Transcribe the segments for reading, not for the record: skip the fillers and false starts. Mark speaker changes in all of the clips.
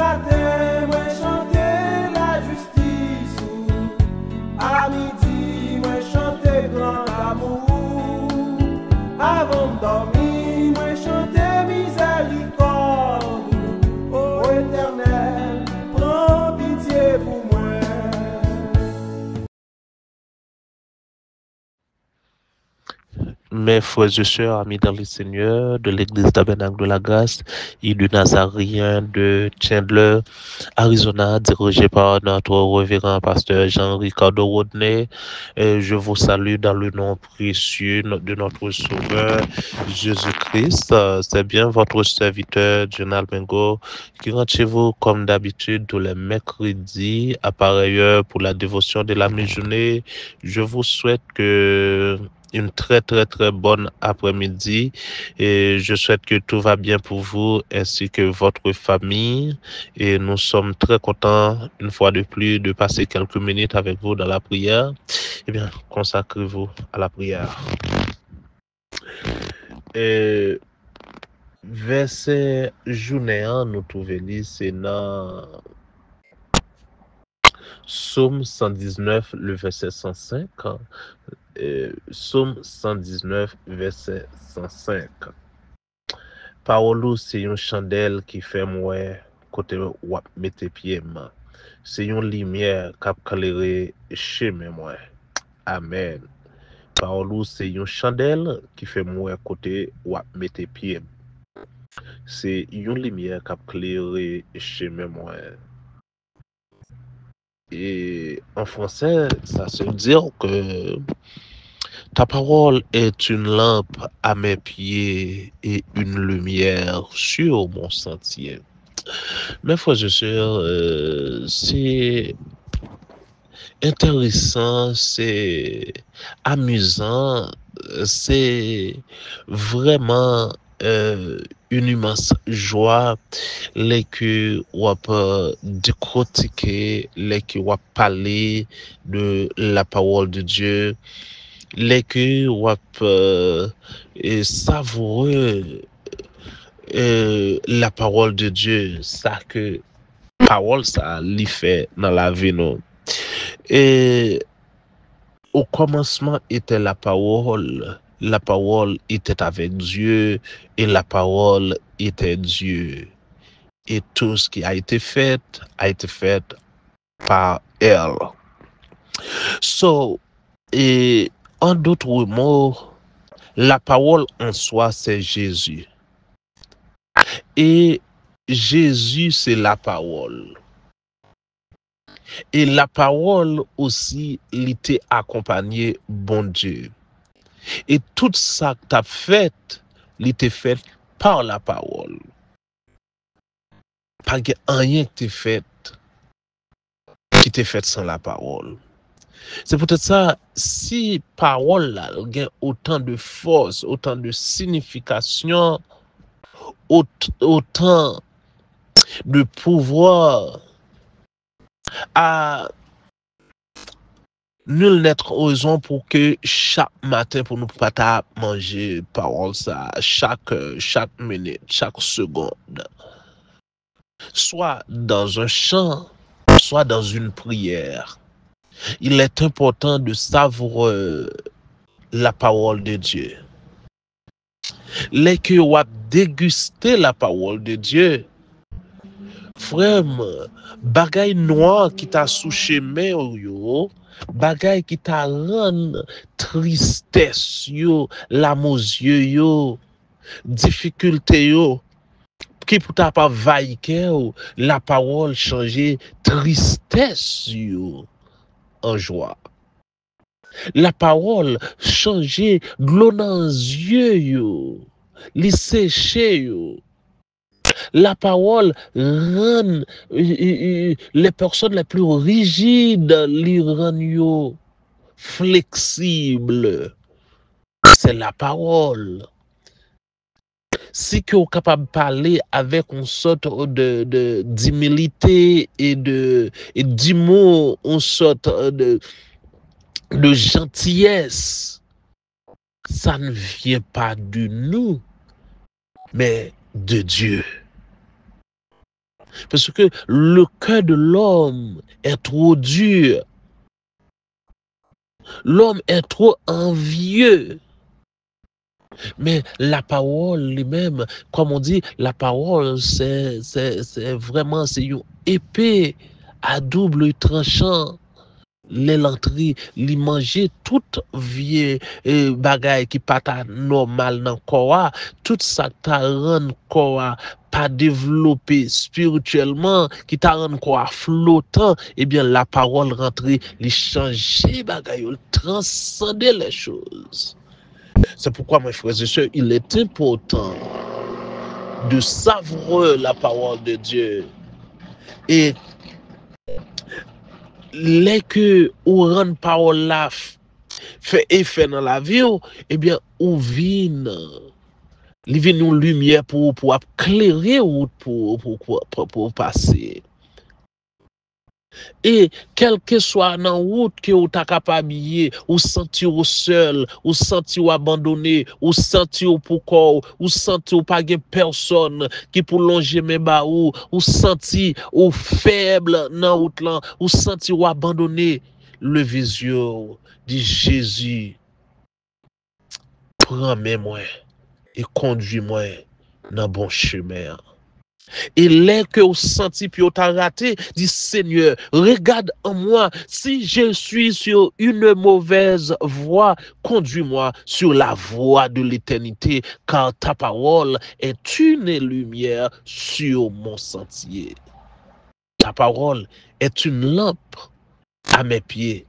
Speaker 1: matin, moi chanter la justice. À midi, moi chanter grand amour. Avant de dormir, moi chanter miséricorde. Ô Éternel, prends pitié pour moi.
Speaker 2: Mes frères et sœurs, amis dans le Seigneur, de l'église Tabernacle de la Grâce et du Nazaréen de Chandler, Arizona, dirigé par notre révérend pasteur Jean-Ricardo Rodney. Je vous salue dans le nom précieux de notre Sauveur Jésus-Christ. C'est bien votre serviteur, Jonal Bengo, qui rentre chez vous comme d'habitude tous les mercredis à pareille heure pour la dévotion de la mi-journée. Je vous souhaite une très bonne après-midi et je souhaite que tout va bien pour vous ainsi que votre famille et nous sommes très contents une fois de plus de passer quelques minutes avec vous dans la prière. Eh bien, consacrez-vous à la prière. Et verset journée nous trouvons c'est dans Psaume 119 le verset 105. Psaume 119 verset 105. Parole c'est une chandelle qui fait moi côté ou mettre pied moi. C'est une lumière qui éclaire chemin moi. Amen. Parole c'est une chandelle qui fait moi côté ou mettre pied. C'est une lumière qui éclaire chemin moi. Et en français, ça se dit que ta parole est une lampe à mes pieds et une lumière sur mon sentier. Mes frères et sœurs, c'est intéressant, c'est amusant, c'est vraiment une immense joie les que on peut décortiquer, les que on parler de la parole de Dieu, les que on peut savourer la parole de Dieu, ça que parole ça lui fait dans la vie nous. Et au commencement était la parole était avec Dieu et la parole était Dieu. Et tout ce qui a été fait par elle. So, et en d'autres mots, la parole en soi, c'est Jésus. Et Jésus, c'est la parole. Et la parole aussi, il était accompagné, bon Dieu. Et tout ça que tu as fait, il était fait par la parole. Pas rien qui t'est fait, qui t'est fait sans la parole. C'est peut-être ça, si parole là, a autant de force, autant de signification, autant de pouvoir, à nul n'être raison pour que chaque matin, pour nous pas manger parole ça, chaque minute, chaque seconde, soit dans un chant, soit dans une prière. Il est important de savourer la parole de Dieu. Les que vous déguster la parole de Dieu, frère, bagay noir qui t'a sous chemin yo, bagay qui t'a rend tristesse yo, l'amozieux yo, difficulté yo, qui pour t'a pas vaillé la parole changer tristesse yo en joie. La parole changer glou dans yeux yo, li séché yo. La parole rend les personnes les plus rigides, les rend flexibles. C'est la parole. Si tu es capable de parler avec une sorte d'humilité et d'humour, une sorte de gentillesse, ça ne vient pas de nous, mais de Dieu. Parce que le cœur de l'homme est trop dur. L'homme est trop envieux. Mais la parole lui-même, comme on dit, la parole, c'est vraiment, c'est une épée à double tranchant. L'entrer, li manger toute vie bagaille qui pas ta normal dans corps, tout ça ta rend corps pas développé spirituellement, qui t'a rend corps flottant, eh bien la parole rentrer, li changer bagaille, transcender les choses. C'est pourquoi mes frères et sœurs, il est important de savourer la parole de Dieu et les que ou rend parole là fait effet dans la vie, eh bien ou vient une lumière pour éclairer route pour passer. Et quel que soit dans route que ou ta capable ou sentir seul, ou sentir abandonné, ou sentir pour corps, ou sentir pas de personne qui pour longer mes bas ou sentir ou faible dans route là, ou sentir abandonné, le vision dit Jésus prends-moi et conduis-moi dans bon chemin. Et les que vous senti puis vous t'a raté, dit Seigneur, regarde en moi, si je suis sur une mauvaise voie, conduis-moi sur la voie de l'éternité, car ta parole est une lumière sur mon sentier. Ta parole est une lampe à mes pieds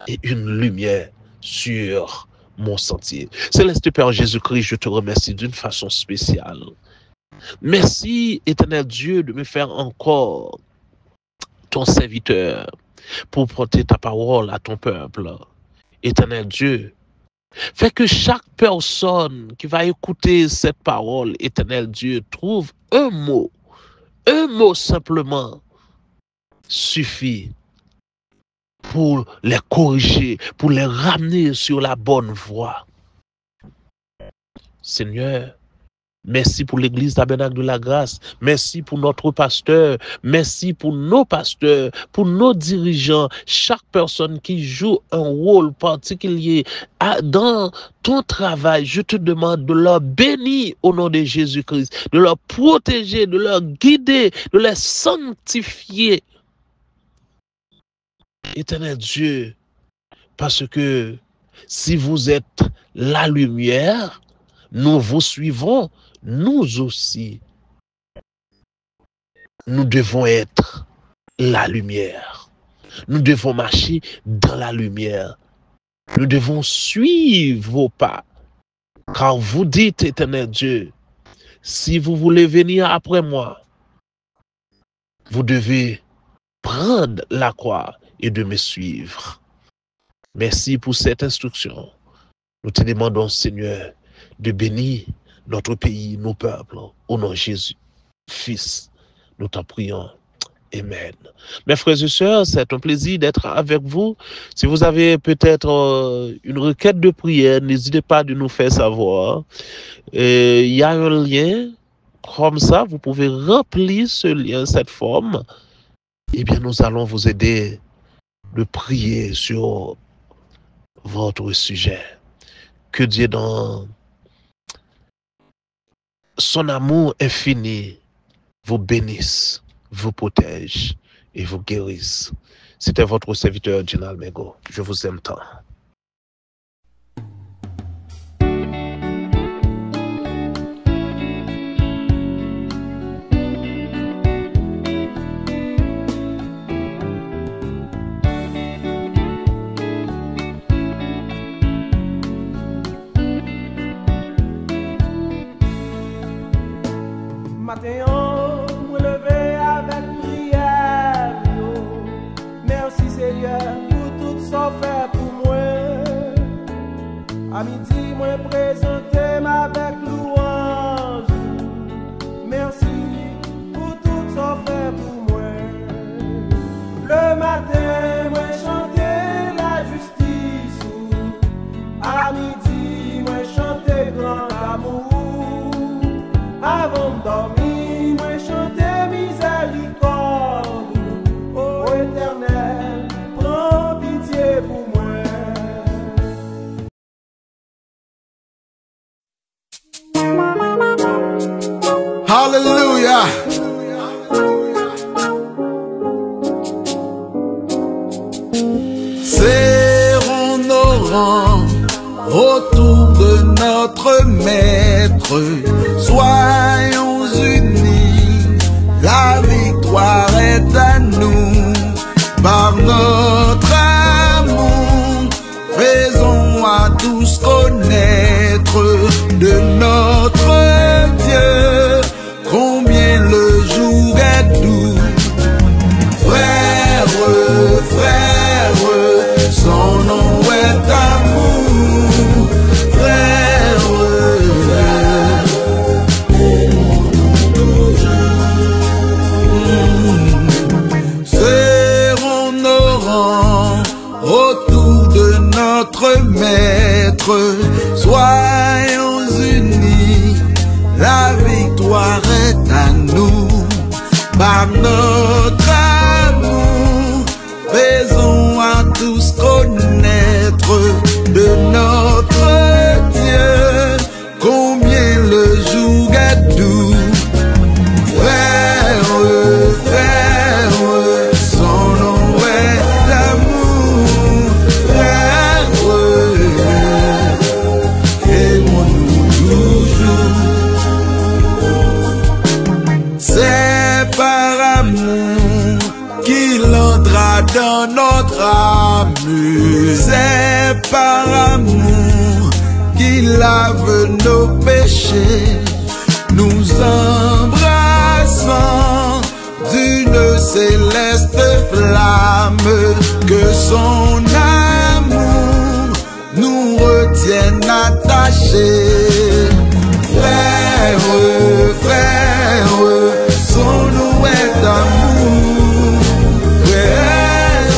Speaker 2: et une lumière sur mon sentier. Céleste Père Jésus-Christ, je te remercie d'une façon spéciale. Merci, éternel Dieu, de me faire encore ton serviteur pour porter ta parole à ton peuple. Éternel Dieu, fais que chaque personne qui va écouter cette parole, éternel Dieu, trouve un mot simplement suffit pour les corriger, pour les ramener sur la bonne voie. Seigneur, merci pour l'église Tabernacle de la Grâce. Merci pour notre pasteur. Merci pour nos pasteurs, pour nos dirigeants. Chaque personne qui joue un rôle particulier dans ton travail, je te demande de leur bénir au nom de Jésus-Christ, de leur protéger, de leur guider, de les sanctifier. Éternel Dieu, parce que si vous êtes la lumière, nous vous suivons. Nous aussi, nous devons être la lumière. Nous devons marcher dans la lumière. Nous devons suivre vos pas. Car vous dites, éternel Dieu, si vous voulez venir après moi, vous devez prendre la croix et de me suivre. Merci pour cette instruction. Nous te demandons, Seigneur, de bénir notre pays, nos peuples, au nom de Jésus, Fils, nous t'en prions. Amen. Mes frères et sœurs, c'est un plaisir d'être avec vous. Si vous avez peut-être une requête de prière, n'hésitez pas de nous faire savoir. Il y a un lien, comme ça, vous pouvez remplir ce lien, cette forme. Eh bien, nous allons vous aider de prier sur votre sujet. Que Dieu dans son amour infini vous bénisse, vous protège et vous guérisse. C'était votre serviteur Gina Almego. Je vous aime tant.
Speaker 1: Matin, me lever avec prière. Merci Seigneur pour tout ça fait pour moi. À midi, moi présenter avec louange. Merci pour tout ça fait pour moi. Le matin, moi chanter la justice. À midi, moi chanter grand amour. Avant de dormir, moi chanter
Speaker 3: notre maître. Soyons unis, la victoire est à nous. Par notre amour, faisons à tous connaître de notre Dieu combien le jour est doux. Frère, frère, son nom est amour. Frère, serrons nos rangs autour de notre maître. Soyons unis, la victoire est à nous. Par notre amour, faisons à tous connaître de notre Dieu combien le jour est doux. Frère, frère, son nom est l'amour. Frère, aimons-nous toujours. C'est par amour qu'il entra dans notre âme. C'est par amour qu'il lave nos péchés. Nous embrassons d'une céleste flamme. Que son amour nous retienne attachés. Frère, frère, son nom est amour. Frère,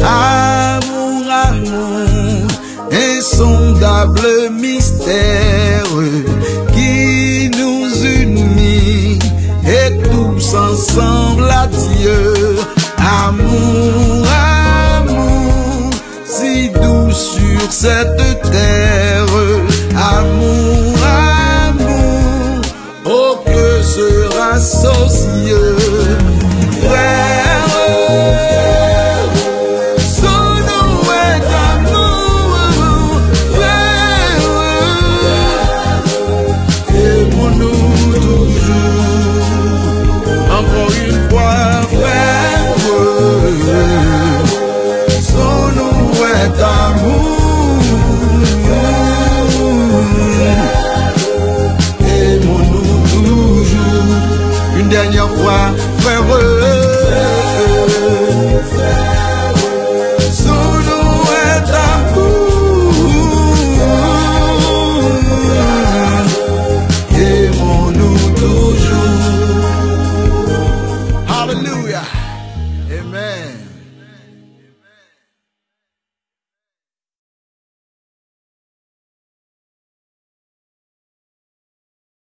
Speaker 3: amour, amour, insondable mystère qui nous unit et tous ensemble à Dieu. Amour, amour, si doux sur cette terre. Amour, amour, oh que sera socieux. Frère, son nom est amour. Frère, aimons-nous toujours. Encore une fois, frère, son nom est amour. Aimons-nous toujours. Une dernière fois, frère.